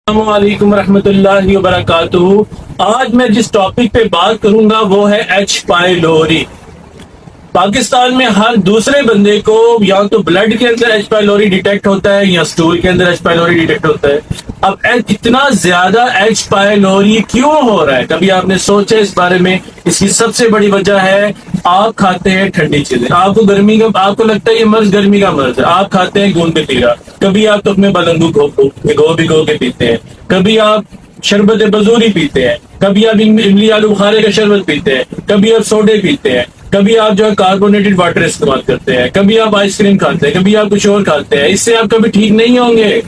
السلام علیکم ورحمۃ اللہ وبرکاتہ۔ آج میں جس ٹاپک پہ بات کروں گا وہ ہے ایچ پائلوری۔ پاکستان میں ہر دوسرے بندے کو یا تو بلڈ کے اندر ایچ پائلوری ڈیٹیکٹ ہوتا ہے یا سٹول کے اندر ایچ پائلوری ڈیٹیکٹ ہوتا ہے۔ اب اتنا زیادہ ایچ پائلوری کیوں ہو رہا ہے؟ کبھی آپ نے سوچا اس بارے میں؟ اس کی سب سے بڑی وجہ ہے آپ کھاتے ہیں ٹھنڈی چیزیں۔ آپ کو گرمی کا آپ کو لگتا ہے یہ مرض گرمی کا مرض ہے، آپ کھاتے ہیں گوند کتیرا، کبھی آپ تو اپنے بلنگو بھگو کے پیتے ہیں، کبھی آپ شربت بزوری پیتے ہیں، کبھی آپ املی آلو بخارے کا شربت پیتے ہیں، کبھی آپ سوڈے پیتے ہیں، کبھی آپ جو ہے کاربونیٹڈ واٹر استعمال کرتے ہیں، کبھی آپ آئس کریم کھاتے ہیں، کبھی آپ کچھ اور کھاتے ہیں۔ اس سے آپ کبھی ٹھیک نہیں ہوں گے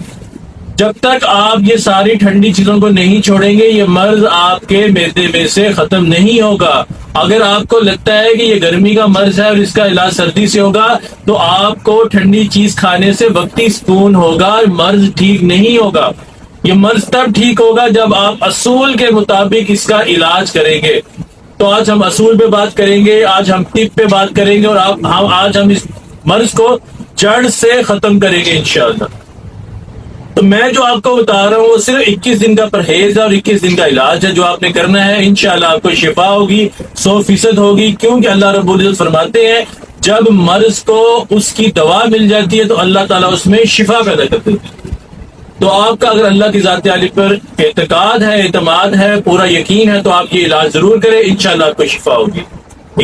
جب تک آپ یہ ساری ٹھنڈی چیزوں کو نہیں چھوڑیں گے۔ یہ مرض آپ کے معدے میں سے ختم نہیں ہوگا۔ اگر آپ کو لگتا ہے کہ یہ گرمی کا مرض ہے اور اس کا علاج سردی سے ہوگا تو آپ کو ٹھنڈی چیز کھانے سے وقتی سکون ہوگا، مرض ٹھیک نہیں ہوگا۔ یہ مرض تب ٹھیک ہوگا جب آپ اصول کے مطابق اس کا علاج کریں گے۔ تو آج ہم اصول پہ بات کریں گے، آج ہم طب پہ بات کریں گے، اور آج ہم اس مرض کو جڑ سے ختم کریں گے انشاءاللہ۔ تو میں جو آپ کو بتا رہا ہوں وہ صرف 21 دن کا پرہیز ہے اور 21 دن کا علاج ہے جو آپ نے کرنا ہے۔ انشاءاللہ آپ کو شفا ہوگی، 100% ہوگی، کیونکہ اللہ رب العزت فرماتے ہیں جب مرض کو اس کی دوا مل جاتی ہے تو اللہ تعالیٰ اس میں شفا پیدا کر دیتے ہیں۔ تو آپ کا اگر اللہ کی ذات عالی پر اعتقاد ہے، اعتماد ہے، پورا یقین ہے تو آپ یہ علاج ضرور کریں، انشاءاللہ آپ کو شفا ہوگی۔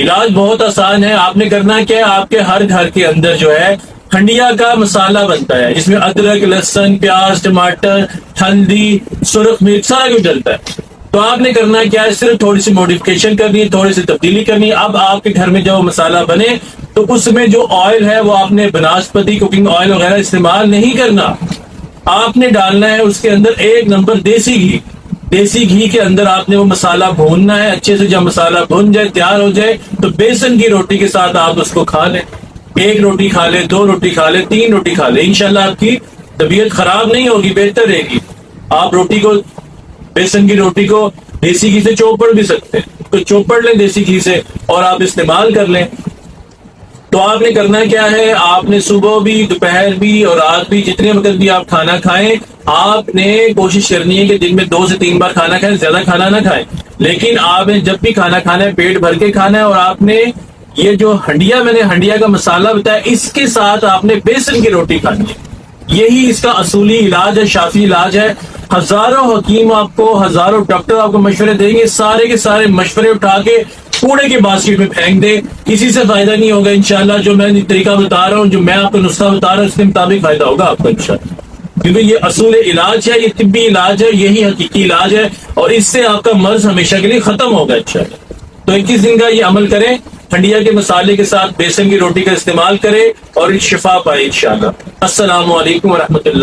علاج بہت آسان ہے، آپ نے کرنا ہے کہ آپ کے ہر گھر کے اندر جو ہے ہنڈیا کا مسالہ بنتا ہے، جس میں ادرک، لہسن، پیاز، ٹماٹر، ہلدی، سرخ مرچ سارا کچھ ڈلتا ہے۔ تو آپ نے کرنا ہے کیا ہے، صرف تھوڑی سی موڈیفکیشن کرنی ہے، تھوڑی سی تبدیلی کرنی ہے۔ اب آپ کے گھر میں جب وہ مسالہ بنے تو اس میں جو آئل ہے وہ آپ نے بناسپتی کوکنگ آئل وغیرہ استعمال نہیں کرنا، آپ نے ڈالنا ہے اس کے اندر 1 نمبر دیسی گھی۔ دیسی گھی کے اندر آپ نے وہ مسالہ بھوننا ہے اچھے سے۔ جب مسالہ بھون جائے، تیار ہو جائے، تو بیسن کی روٹی کے ساتھ آپ اس کو کھا لیں۔ 1 روٹی کھا لیں، 2 روٹی کھا لیں، 3 روٹی کھا لیں، انشاءاللہ آپ کی طبیعت خراب نہیں ہوگی، بہتر رہے گی۔ آپ روٹی کو، بیسن کی روٹی کو دیسی گھی سے چوپڑ بھی سکتے ہیں، تو چوپڑ لیں دیسی گھی سے اور آپ استعمال کر لیں۔ تو آپ نے کرنا کیا ہے، آپ نے صبح بھی، دوپہر بھی اور رات بھی، جتنے وقت بھی آپ کھانا کھائیں، آپ نے کوشش کرنی ہے کہ دن میں 2 سے 3 بار کھانا کھائیں، زیادہ کھانا نہ کھائیں۔ لیکن آپ نے جب بھی کھانا کھانا ہے پیٹ بھر کے کھانا ہے، اور آپ نے یہ جو میں نے ہنڈیا کا مسالہ بتایا، اس کے ساتھ آپ نے بیسن کی روٹی کھانی ہے۔ یہی اس کا اصولی علاج ہے، شافی علاج ہے۔ ہزاروں حکیم آپ کو، ہزاروں ڈاکٹر آپ کو مشورے دیں گے، سارے کے سارے مشورے اٹھا کے کوڑے کے باسکٹ میں پھینک دے، کسی سے فائدہ نہیں ہوگا انشاءاللہ۔ جو میں طریقہ بتا رہا ہوں، جو میں آپ کو نسخہ بتا رہا ہوں، اس کے مطابق فائدہ ہوگا آپ کو انشاءاللہ، کیونکہ یہ اصول علاج ہے، یہ طبی علاج ہے، یہی حقیقی علاج ہے، اور اس سے آپ کا مرض ہمیشہ کے لیے ختم ہوگا انشاءاللہ۔ تو 21 دن کا یہ عمل کریں، ہنڈیا کے مسالے کے ساتھ بیسن کی روٹی کا استعمال کریں اور شفا پائے انشاءاللہ۔ السلام علیکم ورحمۃ اللہ۔